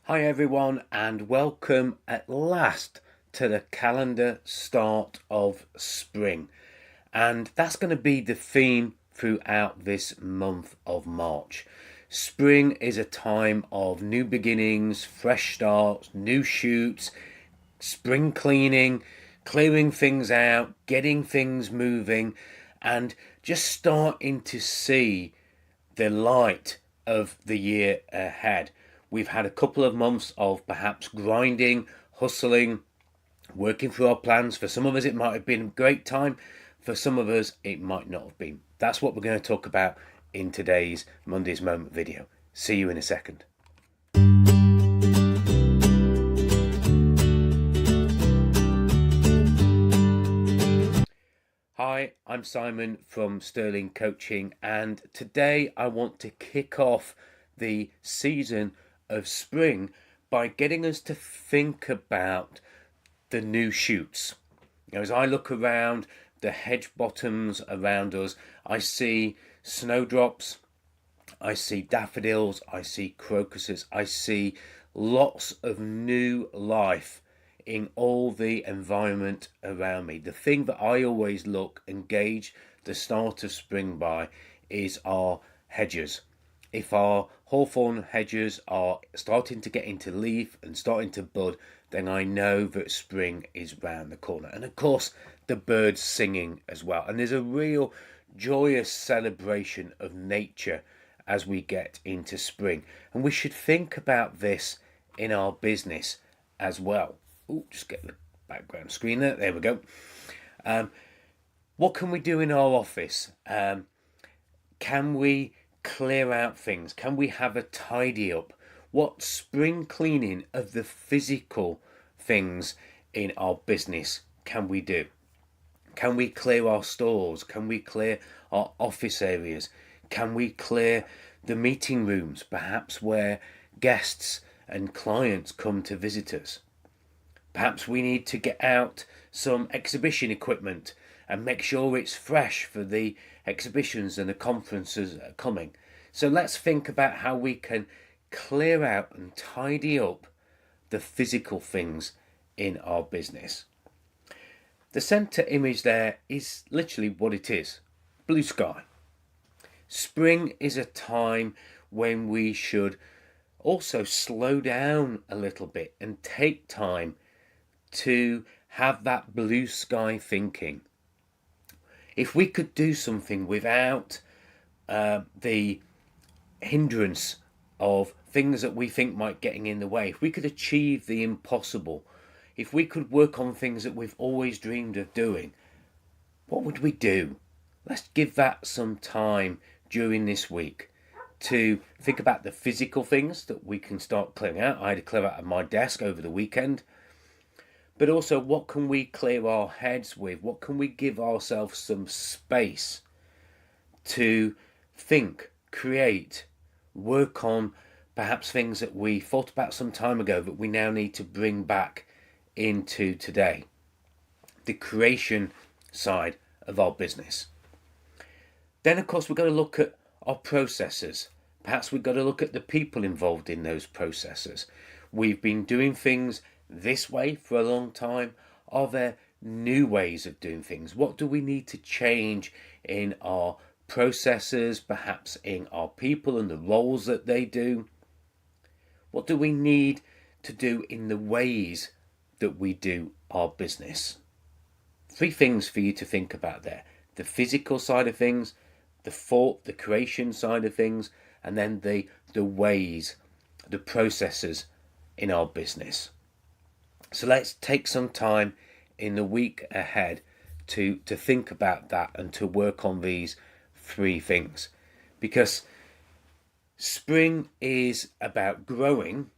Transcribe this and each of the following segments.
Hi everyone, and welcome at last to the calendar start of spring. And that's going to be the theme throughout this month of March. Spring is a time of new beginnings, fresh starts, new shoots, spring cleaning, clearing things out, getting things moving, and just starting to see the light of the year ahead. We've had a couple of months of perhaps grinding, hustling, working through our plans. For some of us, it might have been a great time. For some of us, it might not have been. That's what we're going to talk about in today's Monday's Moment video. See you in a second. Hi, I'm Simon from Sterling Coaching, and today I want to kick off the season of spring by getting us to think about the new shoots. As I look around the hedge bottoms around us, I see snowdrops, I see daffodils, I see crocuses, I see lots of new life in all the environment around me. The thing that I always look and gauge the start of spring by is our hedges. If our hawthorn hedges are starting to get into leaf and starting to bud, then I know that spring is round the corner. And of course, the birds singing as well. And there's a real joyous celebration of nature as we get into spring. And we should think about this in our business as well. Just get the background screen there. There we go. What can we do in our office? Can we clear out things? Can we have a tidy up? What spring cleaning of the physical things in our business can we do? Can we clear our stores? Can we clear our office areas? Can we clear the meeting rooms, perhaps where guests and clients come to visit us? Perhaps we need to get out some exhibition equipment and make sure it's fresh for the exhibitions and the conferences that are coming. So let's think about how we can clear out and tidy up the physical things in our business. The center image there is literally what it is: blue sky. Spring is a time when we should also slow down a little bit and take time to have that blue sky thinking. If we could do something without the hindrance of things that we think might getting in the way, if we could achieve the impossible, if we could work on things that we've always dreamed of doing, what would we do? Let's give that some time during this week to think about the physical things that we can start clearing out. I had to clear out of my desk over the weekend. But also, what can we clear our heads with? What can we give ourselves some space to think, create, work on perhaps things that we thought about some time ago that we now need to bring back into today? The creation side of our business. Then, of course, we've got to look at our processes. Perhaps we've got to look at the people involved in those processes. We've been doing things this way for a long time. Are there new ways of doing things? What do we need to change in our processes, perhaps in our people and the roles that they do? What do we need to do in the ways that we do our business? 3 things for you to think about there: the physical side of things, the thought, the creation side of things, and then the ways, the processes in our business. So let's take some time in the week ahead to think about that and to work on these 3 things. Because spring is about growing,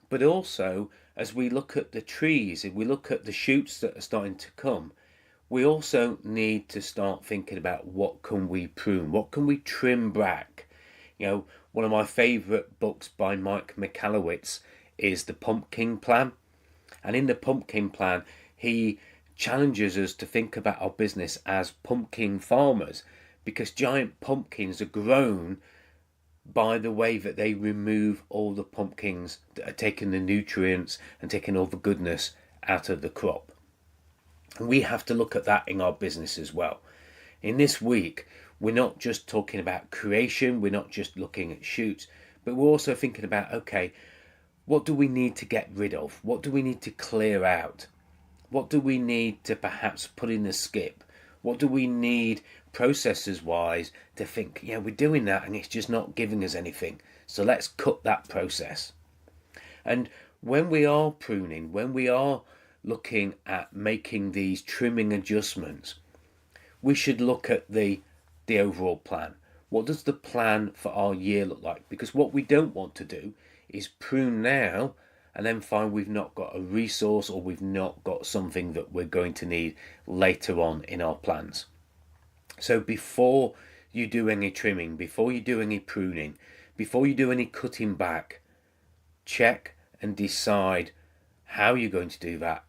but also as we look at the trees, if we look at the shoots that are starting to come, we also need to start thinking about what can we prune, what can we trim back. One of my favourite books by Mike Michalowicz is The Pumpkin Plan. And in the pumpkin plan, he challenges us to think about our business as pumpkin farmers, because giant pumpkins are grown by the way that they remove all the pumpkins that are taking the nutrients and taking all the goodness out of the crop. And we have to look at that in our business as well. In this week, we're not just talking about creation, we're not just looking at shoots, but we're also thinking about, okay, what do we need to get rid of? What do we need to clear out? What do we need to perhaps put in the skip? What do we need processes wise to think, yeah, we're doing that and it's just not giving us anything. So let's cut that process. And when we are pruning, when we are looking at making these trimming adjustments, we should look at the overall plan. What does the plan for our year look like? Because what we don't want to do is prune now and then find we've not got a resource or we've not got something that we're going to need later on in our plans. So before you do any trimming, before you do any pruning, before you do any cutting back, check and decide how you're going to do that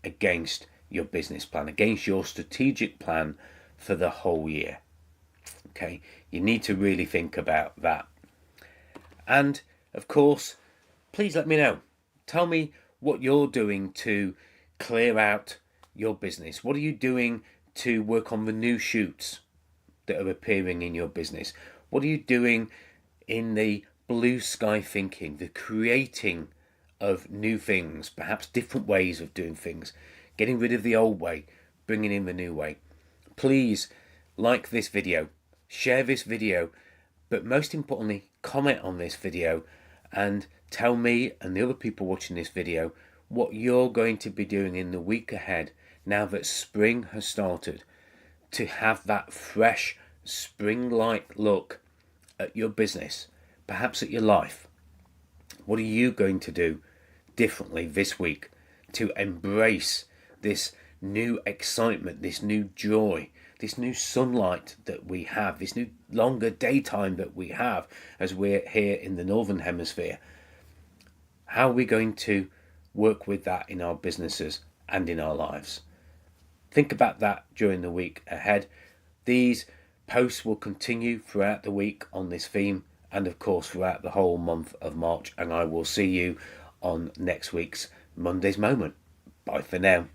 against your business plan, against your strategic plan for the whole year. Okay, you need to really think about that. And of course, please let me know. Tell me what you're doing to clear out your business. What are you doing to work on the new shoots that are appearing in your business? What are you doing in the blue sky thinking, the creating of new things, perhaps different ways of doing things, getting rid of the old way, bringing in the new way? Please like this video, share this video, but most importantly, comment on this video and tell me and the other people watching this video what you're going to be doing in the week ahead now that spring has started to have that fresh spring-like look at your business, perhaps at your life. What are you going to do differently this week to embrace this new excitement, this new joy, this new sunlight that we have, this new longer daytime that we have as we're here in the Northern Hemisphere? How are we going to work with that in our businesses and in our lives? Think about that during the week ahead. These posts will continue throughout the week on this theme and of course throughout the whole month of March, and I will see you on next week's Monday's Moment. Bye for now.